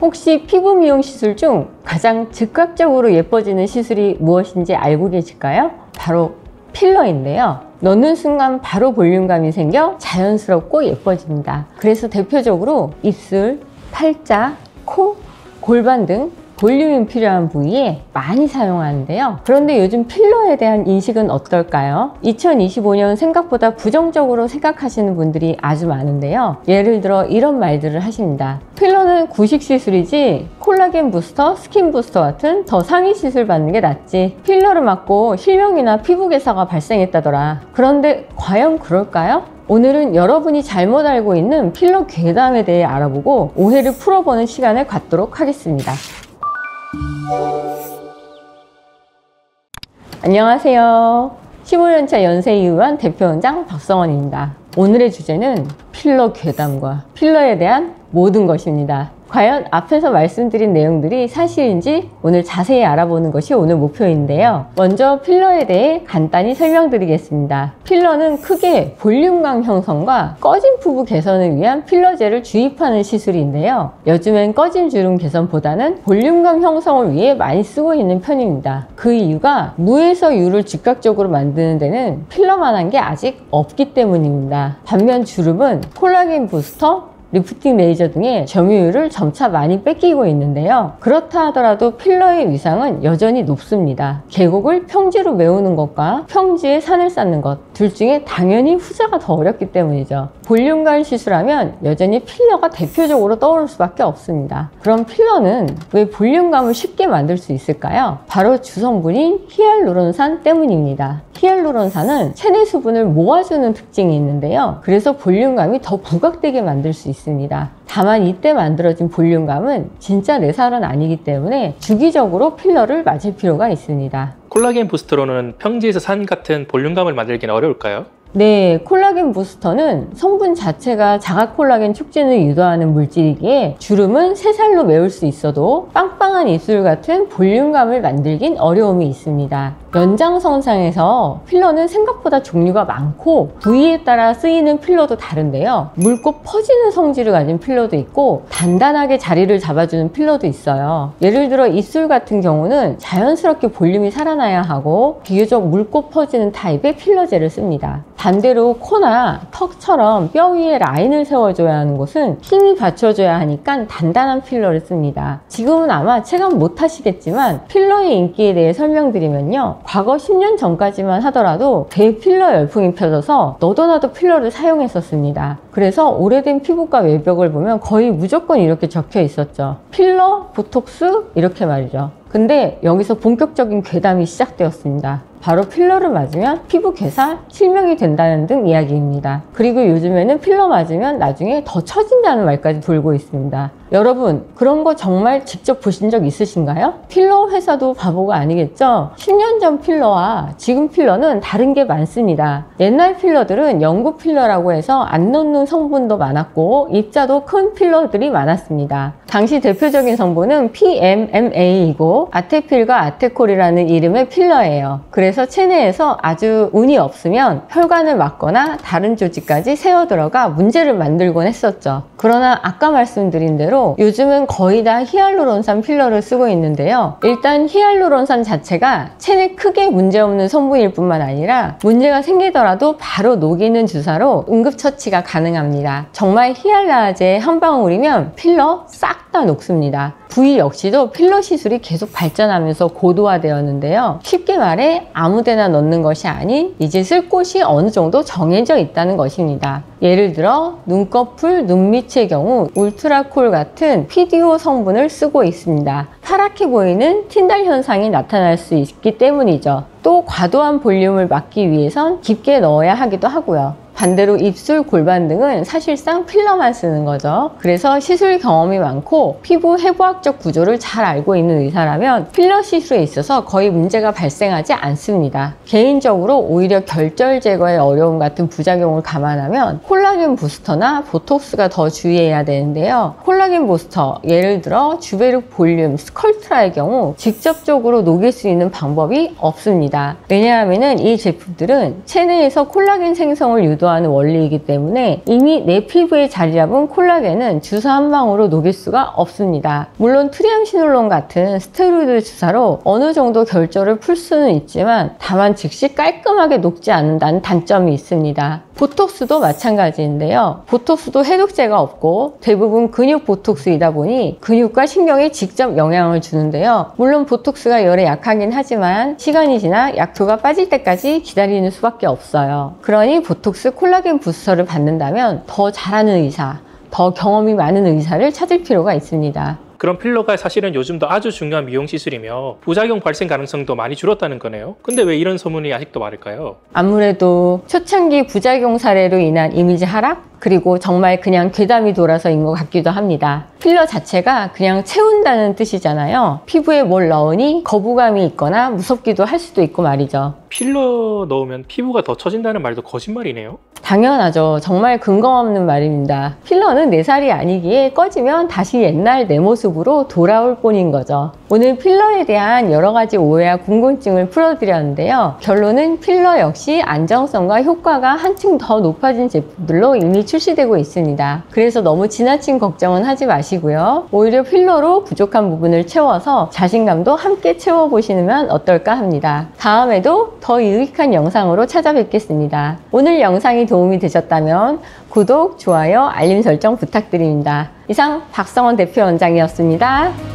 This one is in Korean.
혹시 피부 미용 시술 중 가장 즉각적으로 예뻐지는 시술이 무엇인지 알고 계실까요? 바로 필러인데요. 넣는 순간 바로 볼륨감이 생겨 자연스럽고 예뻐집니다. 그래서 대표적으로 입술, 팔자, 코, 골반 등 볼륨이 필요한 부위에 많이 사용하는데요. 그런데 요즘 필러에 대한 인식은 어떨까요? 2025년 생각보다 부정적으로 생각하시는 분들이 아주 많은데요. 예를 들어 이런 말들을 하십니다. 필러는 구식 시술이지 콜라겐 부스터, 스킨 부스터 같은 더 상위 시술 받는 게 낫지. 필러를 맞고 실명이나 피부 괴사가 발생했다더라. 그런데 과연 그럴까요? 오늘은 여러분이 잘못 알고 있는 필러 괴담에 대해 알아보고 오해를 풀어보는 시간을 갖도록 하겠습니다. 안녕하세요. 15년차 연세이유한 대표원장 박성원입니다. 오늘의 주제는 필러 괴담과 필러에 대한 모든 것입니다. 과연 앞에서 말씀드린 내용들이 사실인지 오늘 자세히 알아보는 것이 오늘 목표인데요. 먼저 필러에 대해 간단히 설명드리겠습니다. 필러는 크게 볼륨감 형성과 꺼진 피부 개선을 위한 필러젤을 주입하는 시술인데요. 요즘엔 꺼진 주름 개선보다는 볼륨감 형성을 위해 많이 쓰고 있는 편입니다. 그 이유가 무에서 유를 즉각적으로 만드는 데는 필러만한 게 아직 없기 때문입니다. 반면 주름은 콜라겐 부스터, 리프팅 레이저 등의 점유율을 점차 많이 뺏기고 있는데요. 그렇다 하더라도 필러의 위상은 여전히 높습니다. 계곡을 평지로 메우는 것과 평지에 산을 쌓는 것, 둘 중에 당연히 후자가 더 어렵기 때문이죠. 볼륨감 시술하면 여전히 필러가 대표적으로 떠오를 수밖에 없습니다. 그럼 필러는 왜 볼륨감을 쉽게 만들 수 있을까요? 바로 주성분인 히알루론산 때문입니다. 히알루론산은 체내 수분을 모아주는 특징이 있는데요. 그래서 볼륨감이 더 부각되게 만들 수 있습니다. 다만 이때 만들어진 볼륨감은 진짜 내 살은 아니기 때문에 주기적으로 필러를 맞을 필요가 있습니다. 콜라겐 부스터로는 평지에서 산 같은 볼륨감을 만들기는 어려울까요? 네, 콜라겐 부스터는 성분 자체가 자가 콜라겐 촉진을 유도하는 물질이기에 주름은 새살로 메울 수 있어도 빵빵한 입술 같은 볼륨감을 만들긴 어려움이 있습니다. 연장선상에서 필러는 생각보다 종류가 많고 부위에 따라 쓰이는 필러도 다른데요. 묽고 퍼지는 성질을 가진 필러도 있고 단단하게 자리를 잡아주는 필러도 있어요. 예를 들어 입술 같은 경우는 자연스럽게 볼륨이 살아나야 하고 비교적 묽고 퍼지는 타입의 필러젤을 씁니다. 반대로 코나 턱처럼 뼈 위에 라인을 세워줘야 하는 곳은 힘이 받쳐줘야 하니까 단단한 필러를 씁니다. 지금은 아마 체감 못하시겠지만 필러의 인기에 대해 설명드리면요. 과거 10년 전까지만 하더라도 대필러 열풍이 펴져서 너도 나도 필러를 사용했었습니다. 그래서 오래된 피부과 외벽을 보면 거의 무조건 이렇게 적혀 있었죠. 필러, 보톡스 이렇게 말이죠. 근데 여기서 본격적인 괴담이 시작되었습니다. 바로 필러를 맞으면 피부 괴사, 실명이 된다는 등 이야기입니다. 그리고 요즘에는 필러 맞으면 나중에 더 처진다는 말까지 돌고 있습니다. 여러분, 그런 거 정말 직접 보신 적 있으신가요? 필러 회사도 바보가 아니겠죠? 10년 전 필러와 지금 필러는 다른 게 많습니다. 옛날 필러들은 영구 필러라고 해서 안 넣는 성분도 많았고 입자도 큰 필러들이 많았습니다. 당시 대표적인 성분은 PMMA이고 아테필과 아테콜이라는 이름의 필러예요. 그래서 체내에서 아주 운이 없으면 혈관을 막거나 다른 조직까지 새어 들어가 문제를 만들곤 했었죠. 그러나 아까 말씀드린 대로 요즘은 거의 다 히알루론산 필러를 쓰고 있는데요. 일단 히알루론산 자체가 체내 크게 문제없는 성분일 뿐만 아니라 문제가 생기더라도 바로 녹이는 주사로 응급처치가 가능합니다. 정말 히알라제 한 방울이면 필러 싹 다 녹습니다. 부위 역시도 필러 시술이 계속 발전하면서 고도화되었는데요. 쉽게 말해 아무데나 넣는 것이 아닌 이제 쓸 곳이 어느 정도 정해져 있다는 것입니다. 예를 들어 눈꺼풀, 눈밑의 경우 울트라콜 같은 PDO 성분을 쓰고 있습니다. 파랗게 보이는 틴달 현상이 나타날 수 있기 때문이죠. 또 과도한 볼륨을 막기 위해선 깊게 넣어야 하기도 하고요. 반대로 입술, 골반 등은 사실상 필러만 쓰는 거죠. 그래서 시술 경험이 많고 피부 해부학적 구조를 잘 알고 있는 의사라면 필러 시술에 있어서 거의 문제가 발생하지 않습니다. 개인적으로 오히려 결절 제거의 어려움 같은 부작용을 감안하면 콜라겐 부스터나 보톡스가 더 주의해야 되는데요. 콜라겐 부스터, 예를 들어 주베르 볼륨, 스컬트라의 경우 직접적으로 녹일 수 있는 방법이 없습니다. 왜냐하면 이 제품들은 체내에서 콜라겐 생성을 유도하는 유도하는 원리이기 때문에 이미 내 피부에 자리 잡은 콜라겐은 주사 한 방으로 녹일 수가 없습니다. 물론 트리암시놀론 같은 스테로이드 주사로 어느 정도 결절을 풀 수는 있지만 다만 즉시 깔끔하게 녹지 않는다는 단점이 있습니다. 보톡스도 마찬가지인데요. 보톡스도 해독제가 없고 대부분 근육 보톡스이다 보니 근육과 신경에 직접 영향을 주는데요. 물론 보톡스가 열에 약하긴 하지만 시간이 지나 약효가 빠질 때까지 기다리는 수밖에 없어요. 그러니 보톡스 콜라겐 부스터를 받는다면 더 잘하는 의사, 더 경험이 많은 의사를 찾을 필요가 있습니다. 그럼 필러가 사실은 요즘도 아주 중요한 미용 시술이며 부작용 발생 가능성도 많이 줄었다는 거네요. 근데 왜 이런 소문이 아직도 많을까요? 아무래도 초창기 부작용 사례로 인한 이미지 하락? 그리고 정말 그냥 괴담이 돌아서인 것 같기도 합니다. 필러 자체가 그냥 채운다는 뜻이잖아요. 피부에 뭘 넣으니 거부감이 있거나 무섭기도 할 수도 있고 말이죠. 필러 넣으면 피부가 더 처진다는 말도 거짓말이네요. 당연하죠. 정말 근거 없는 말입니다. 필러는 내 살이 아니기에 꺼지면 다시 옛날 내 모습으로 돌아올 뿐인 거죠. 오늘 필러에 대한 여러 가지 오해와 궁금증을 풀어드렸는데요. 결론은 필러 역시 안정성과 효과가 한층 더 높아진 제품들로 이미 출시되고 있습니다. 그래서 너무 지나친 걱정은 하지 마시고요. 오히려 필러로 부족한 부분을 채워서 자신감도 함께 채워보시면 어떨까 합니다. 다음에도 더 유익한 영상으로 찾아뵙겠습니다. 오늘 영상이 도움이 되셨다면 구독, 좋아요, 알림 설정 부탁드립니다. 이상 박성원 대표원장이었습니다.